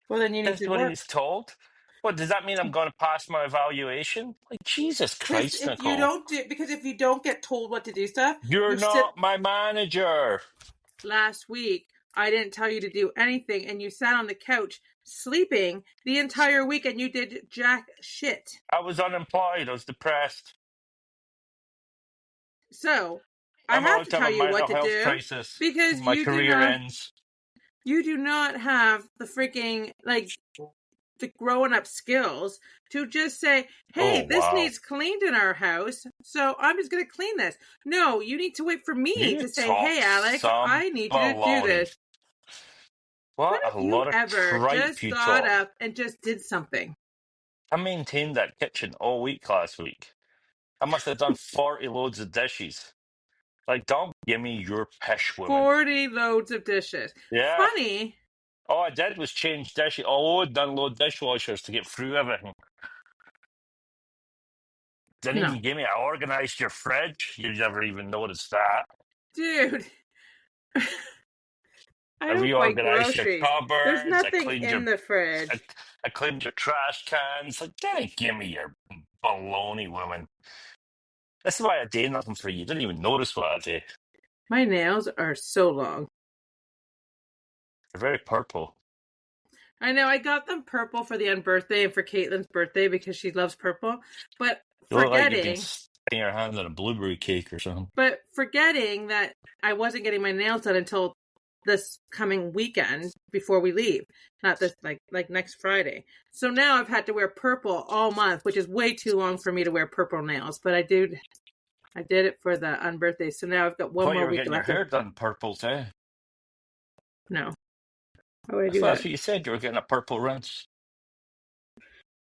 Well, then you need That's to what work. he's told. What does that mean? I'm going to pass my evaluation? Like Jesus Because Christ, Nicole! if you don't get told what to do stuff, You're you sit. not my manager. Last week, I didn't tell you to do anything, and you sat on the couch sleeping the entire week, and you did jack shit. I was unemployed. I was depressed. So I I'm have about to to have tell a you what mental to health do crisis. because My career ends. you do not have the freaking like the growing up skills to just say, Oh hey, this wow! needs cleaned in our house, so I'm just going to clean this. No, you need to wait for me You to say, hey, talk Alex, some I need you to do baloney. this. When What a have you lot of ever tripe just you got talk. up and just did something? I maintained that kitchen all week last week. I must have done 40 loads of dishes. Like, don't give me your pish, woman. 40 loads of dishes. Yeah. Funny. All I did was change dishes. Oh, unload dishwashers to get through everything. Didn't No. even give me. I organized your fridge. You never even noticed that. Dude, I I don't buy reorganized your groceries. There's cupboards. nothing in the I, fridge. I cleaned your trash cans. Like, didn't give me your baloney, woman. This is why I did nothing for you. You didn't even notice what I did. My nails are so long. They're very purple. I know I got them purple for the unbirthday and for Caitlin's birthday because she loves purple. But You look like you've been forgetting, sticking your hand in a blueberry cake or something. that I wasn't getting my nails done until this coming weekend before we leave. Not this like next Friday. So now I've had to wear purple all month, which is way too long for me to wear purple nails. But I did it for the unbirthday. So now I've got I one thought you more were week getting your left. hair done purple too. No. Why would I I do thought that's that? what you said. You were getting a purple rinse.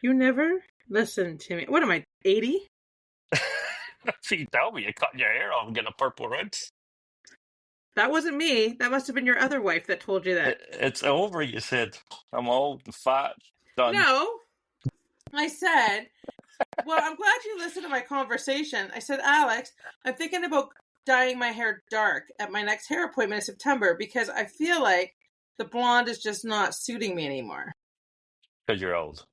You never listen to me. What am I, 80? So you tell me you're cutting your hair off and getting a purple rinse. That wasn't me. That must have been your other wife that told you that. It's over, you said. I'm old and fat. Done. No, I said, well, I'm glad you listened to my conversation. I said, Alex, I'm thinking about dyeing my hair dark at my next hair appointment in September because I feel like the blonde is just not suiting me anymore. Because you're old.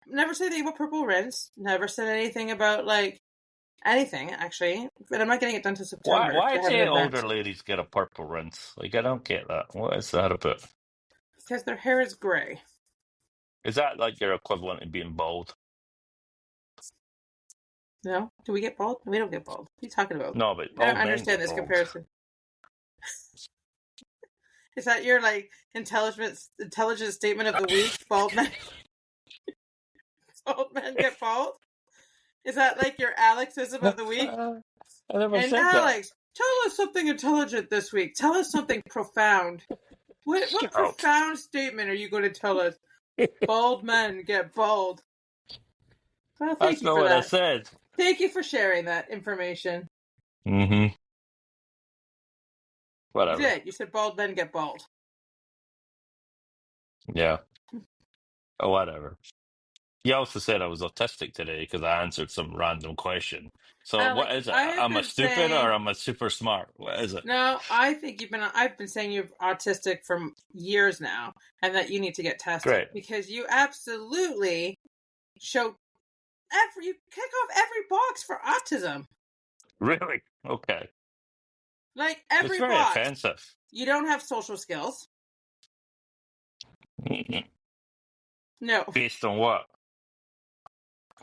Never said anything about purple rinse. Never said anything about, like, anything, actually. But I'm not getting it done till September. Why I have do an event. older ladies get a purple rinse? Like, I don't get that. What is that about? Because their hair is gray. Is that like your equivalent of being bald? No? Do we get bald? We don't get bald. What are you talking about? No, but I don't old men understand get this bald. comparison. Is that your like intelligent statement of the week? Bald men get bald? Is that like your Alexism of the week? I never And said that. Alex, tell us something intelligent this week. Tell us something profound. What Shut up. profound statement are you going to tell us? Bald men get bald. Well, thank That's you not for what I that. said. Thank you for sharing that information. Mm-hmm. You Whatever. did. You said bald men get bald. Yeah. Oh, whatever. You also said I was autistic today because I answered some random question. So what Alex, is it? I have Am I been stupid saying or am I super smart? What is it? no. I've been saying you're autistic for years now, and that you need to get tested Great. because you absolutely show you kick off every box for autism. Really? Okay. Like It's every very box. offensive. You don't have social skills. Mm-mm. No. Based on what?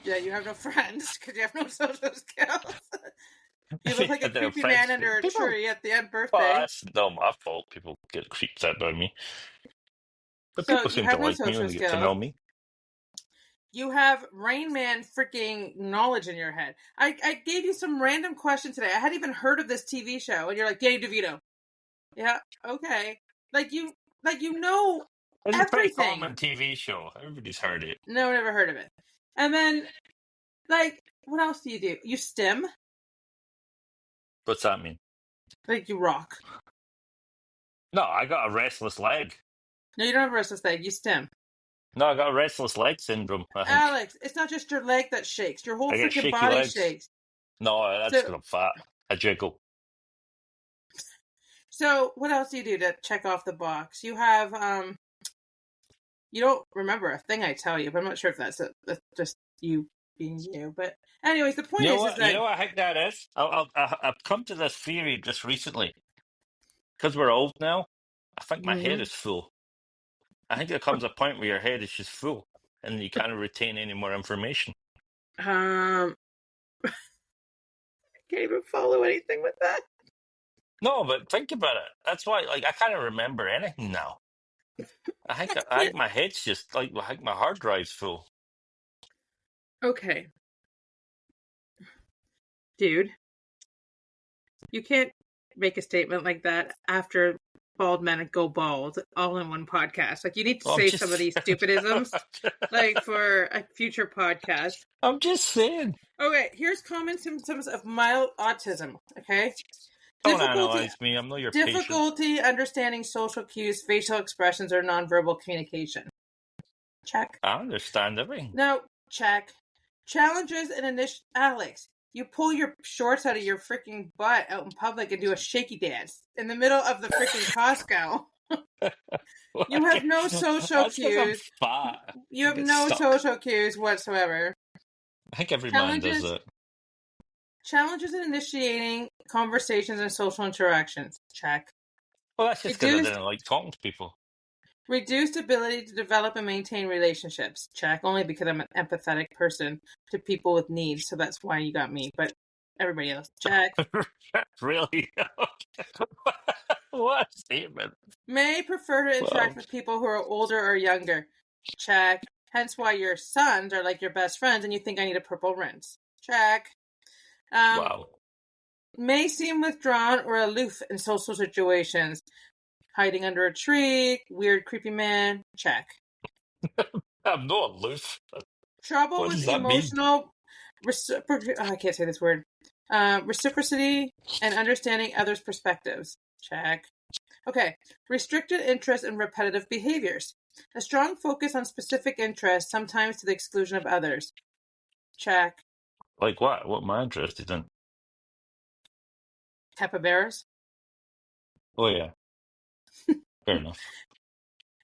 Yeah, you have no friends because you have no social skills. You If look you like a had no creepy man friends, under a people. tree at the end Well, birthday. that's not my fault. People get creeped out by me, but So people you seem to have no like me when social they get to know skills. me. You have Rain Man freaking knowledge in your head. I gave you some random question today. I hadn't even heard of this TV show, and you're like Danny DeVito. Yeah, okay. Like you know It's a pretty everything. common TV show. Everybody's heard it. No, never heard of it. And then, like, what else do? You stim, What's that mean? like you rock. No, I got a restless leg. No, you don't have a restless leg. You stim. No, I got a restless leg syndrome, I think. Alex, it's not just your leg that shakes. Your whole I get freaking shaky body legs. shakes. No, that's So, because I'm fat. I jiggle. so what else do you do to check off the box? You have you don't remember a thing I tell you, but I'm not sure if that's just you being you. But anyways, the point You know is what? You that know what I think that is? I've come to this theory just recently. Because we're old now, I think my head Mhm. is full. I think there comes a point where your head is just full and you can't retain any more information. I can't even follow anything with that. No, but think about it. That's why, like, I can't remember anything now. I think my head's just like I think my hard drive's full. Okay, dude, you can't make a statement like that after bald men go bald all in one podcast. Like you need to I'm save some of just, these stupidisms, like for a future podcast. I'm just saying. Okay, here's common symptoms of mild autism. Okay, Don't difficulty analyze me. I'm not your patient. difficulty understanding social cues, facial expressions, or nonverbal communication. Check. I understand everything. No, check. Challenges and Alex, you pull your shorts out of your freaking butt out in public and do a shaky dance in the middle of the freaking Costco. You have no social That's because I'm cues. fat. You I have get no stuck. social cues whatsoever. I think every man does it. Challenges in initiating conversations and social interactions. Check. Well, that's just because I didn't like talking to people. Reduced ability to develop and maintain relationships. Check. Only because I'm an empathetic person to people with needs, so that's why you got me. But everybody else, check. Really? What a statement. May prefer to interact Well, with people who are older or younger. Check. Hence why your sons are like your best friends and you think I need a purple rinse. Check. wow. May seem withdrawn or aloof in social situations. Hiding under a tree, weird creepy man. Check. I'm not aloof. Trouble What with does that mean? emotional I can't say this word. Reciprocity and understanding others' perspectives. Check. Okay. Restricted interest in repetitive behaviors. A strong focus on specific interests, sometimes to the exclusion of others. Check. Like what? What am I interested in? Capybaras. Oh, yeah. Fair enough.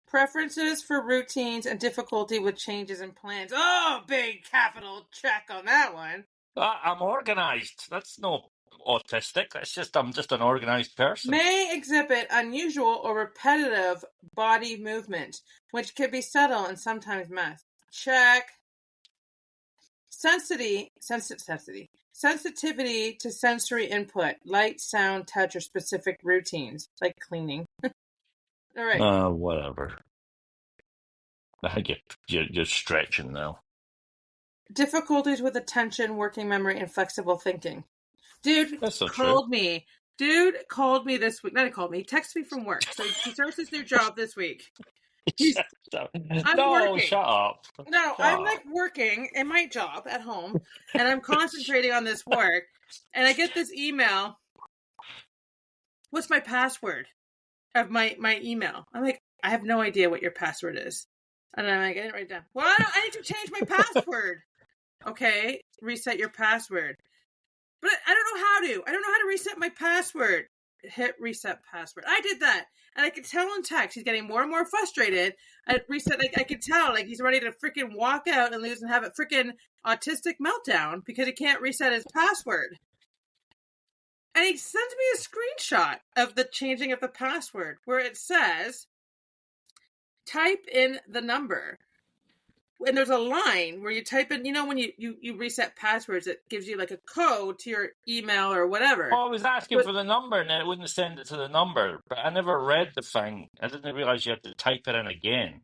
Preferences for routines and difficulty with changes in plans. Oh, big capital check on that one. I'm organized. That's no autistic. That's just I'm just an organized person. May exhibit unusual or repetitive body movement, which can be subtle and sometimes masked. Check. Sensitivity to sensory input, light, sound, touch, or specific routines, like cleaning. All right. Whatever. I think you're stretching now. Difficulties with attention, working memory, and flexible thinking. Dude That's not true. called me. Dude called me this week. Not he called me. He texted me from work. So he starts his new job this week. He's. I'm No, working. shut up. No, Shut I'm up. like working in my job at home, and I'm concentrating on this work. And I get this email. What's my password of my email? I'm like, I have no idea what your password is. And I'm like, I didn't write it down. Well, I need to change my password. Okay, reset your password. But I don't know how to. I don't know how to reset my password. Hit reset password. I did that. And I could tell in text he's getting more and more frustrated. I reset, like I could tell, like he's ready to freaking walk out and lose and have a freaking autistic meltdown because he can't reset his password. And he sends me a screenshot of the changing of the password where it says, type in the number. And there's a line where you type in, when you reset passwords, it gives you like a code to your email or whatever. Oh, I was asking for the number and then it wouldn't send it to the number. But I never read the thing. I didn't realize you had to type it in again.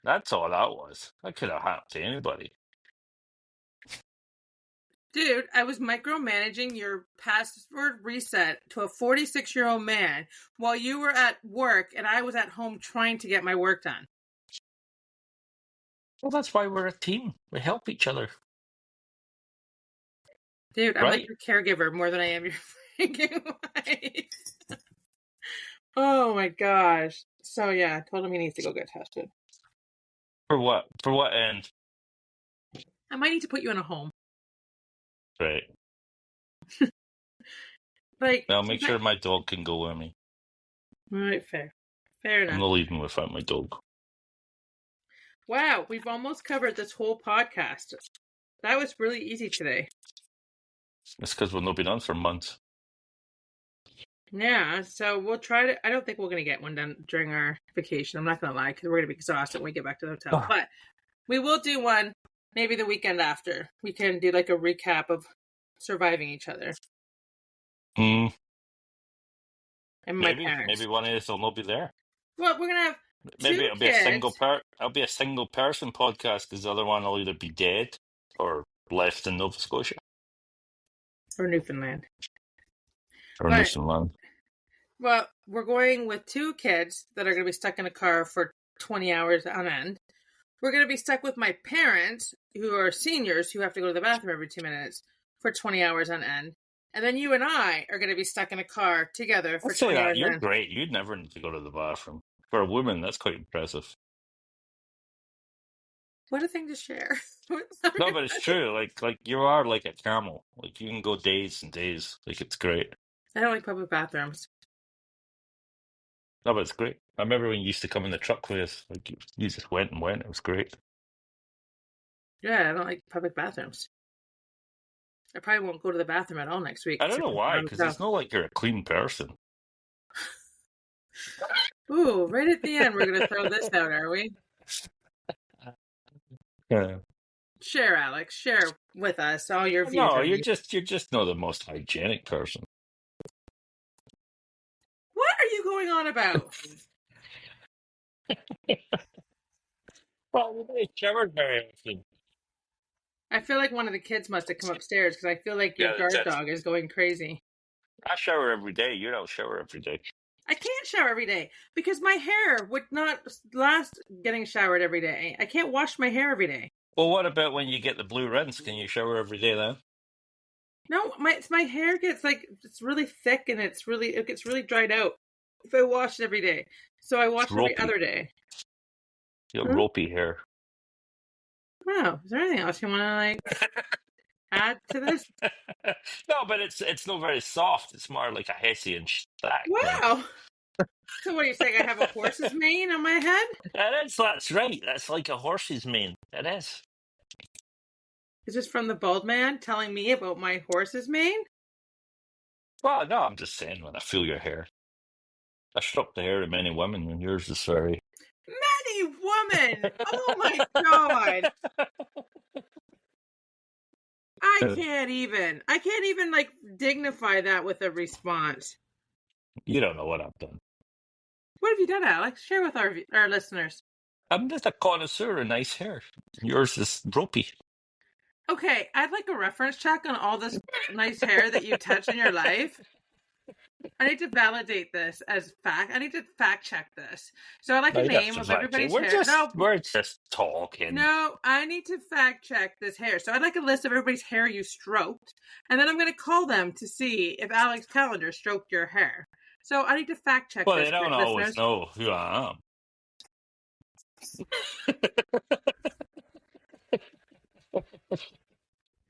That's all that was. That could have happened to anybody. Dude, I was micromanaging your password reset to a 46-year-old man while you were at work and I was at home trying to get my work done. Well, that's why we're a team. We help each other. Dude, I'm Right? like your caregiver more than I am your freaking wife. Oh my gosh. So yeah, I told him he needs to go get tested. For what? For what end? I might need to put you in a home. Right. Like, Now make sure my dog can go with me. all right, fair. Fair I'm enough. not leaving without my dog. Wow, we've almost covered this whole podcast. That was really easy today. It's because we've not been on for months. Yeah, so we'll try to. I don't think we're going to get one done during our vacation. I'm not going to lie, because we're going to be exhausted when we get back to the hotel. But we will do one maybe the weekend after. We can do like a recap of surviving each other. Mm. And my Maybe parents. one of us will not be there. Well, we're going to have Maybe two it'll be kids. It'll be a single person podcast because the other one will either be dead or left in Nova Scotia Or Newfoundland. or But, Newfoundland. well, we're going with two kids that are going to be stuck in a car for 20 hours on end. We're going to be stuck with my parents, who are seniors, who have to go to the bathroom every 2 minutes for 20 hours on end. And then you and I are going to be stuck in a car together for I'd say 20 that hours you're on end. great. You'd never need to go to the bathroom. For a woman, that's quite impressive. What a thing to share. No, but it's true. Like you are like a camel. Like you can go days and days. Like it's great. I don't like public bathrooms. No, but it's great. I remember when you used to come in the truck with us. Like you just went and went. It was great. Yeah, I don't like public bathrooms. I probably won't go to the bathroom at all next week. I don't know why, because it's not like you're a clean person. Ooh, right at the end, we're going to throw this out, are we? Yeah. Share, Alex. Share with us all your views. No, on you're these. just not the most hygienic person. What are you going on about? Well, we don't shower very often. I feel like one of the kids must have come upstairs because I feel like your Yeah, that's guard it. dog is going crazy. I shower every day. You don't shower every day. I can't shower every day because my hair would not last getting showered every day. I can't wash my hair every day. Well, what about when you get the blue rinse? Can you shower every day then? No, my hair gets like it's really thick and it gets really dried out if I wash it every day. So I wash It's it every ropey. other day. You got ropey hair. Wow, is there anything else you want to like add to this? No, but it's not very soft. It's more like a Hessian stack thing. Wow. So what are you saying? I have a horse's mane on my head? That's right. That's like a horse's mane. It is. Is this from the bald man telling me about my horse's mane? Well, no, I'm just saying when I feel your hair. I strip the hair of many women, and yours is very. Many woman! Oh my god! I can't even like dignify that with a response. You don't know what I've done. What have you done, Alex? Share with our listeners. I'm just a connoisseur of nice hair. Yours is ropey. Okay, I'd like a reference check on all this nice hair that you touch in your life. I need to validate this as fact. I need to fact check this. So I like No, a you don't have name to of fact check. everybody's hair. We're just talking. No, I need to fact check this hair. So I'd like a list of everybody's hair you stroked, and then I'm going to call them to see if Alex Callender stroked your hair. So I need to fact check Well, this, they don't always listeners. know who I am.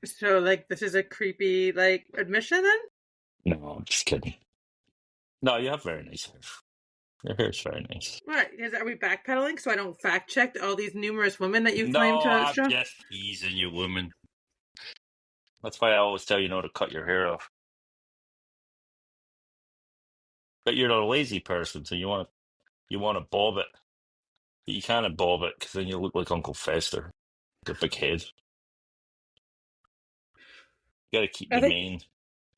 So, like, this is a creepy, like, admission then? No, I'm just kidding. No, you have very nice hair. Your hair's very nice. Right, are we backpedaling so I don't fact check all these numerous women that you claim No, to I'm stroke? just teasing you, woman. That's why I always tell you to cut your hair off. But you're a lazy person, so you want to bob it. But you can't bob it because then you look like Uncle Fester, the big head. You got to keep the mane.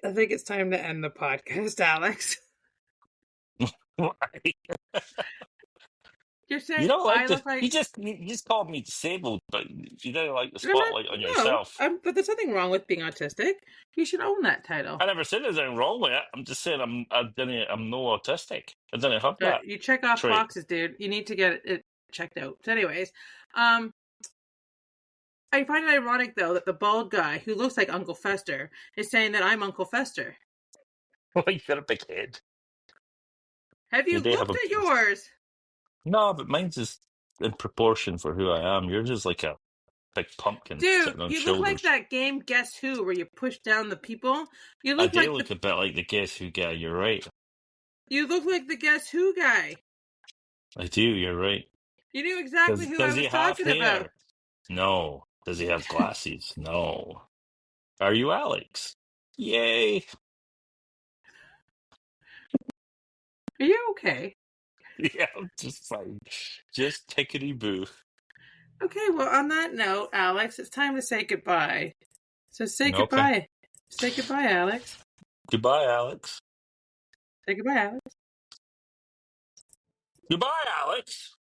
I think it's time to end the podcast, Alex. Why? You're saying You don't like I look like... You just called me disabled, but you don't like the spotlight on yourself. But there's nothing wrong with being autistic. You should own that title. I never said there's anything wrong with it. I'm just saying I'm no autistic. I didn't have that. You check off trait. boxes, dude. You need to get it checked out. So anyways, I find it ironic though that the bald guy who looks like Uncle Fester is saying that I'm Uncle Fester. Well, you got a big head. Have you looked at yours? No, but mine's is in proportion for who I am. Yours is like a big pumpkin sitting on you shoulders. Look like that game Guess Who, where you push down the people. You look a bit like the Guess Who guy. You're right. You look like the Guess Who guy. I do. You're right. You knew exactly who I was talking about. No. Does he have glasses? No. Are you Alex? Yay. Are you okay? Yeah, I'm just fine. Just tickety-boo. Okay, well, on that note, Alex, it's time to say goodbye. So say goodbye. Say goodbye, Alex. Goodbye, Alex. Say goodbye, Alex. Goodbye, Alex.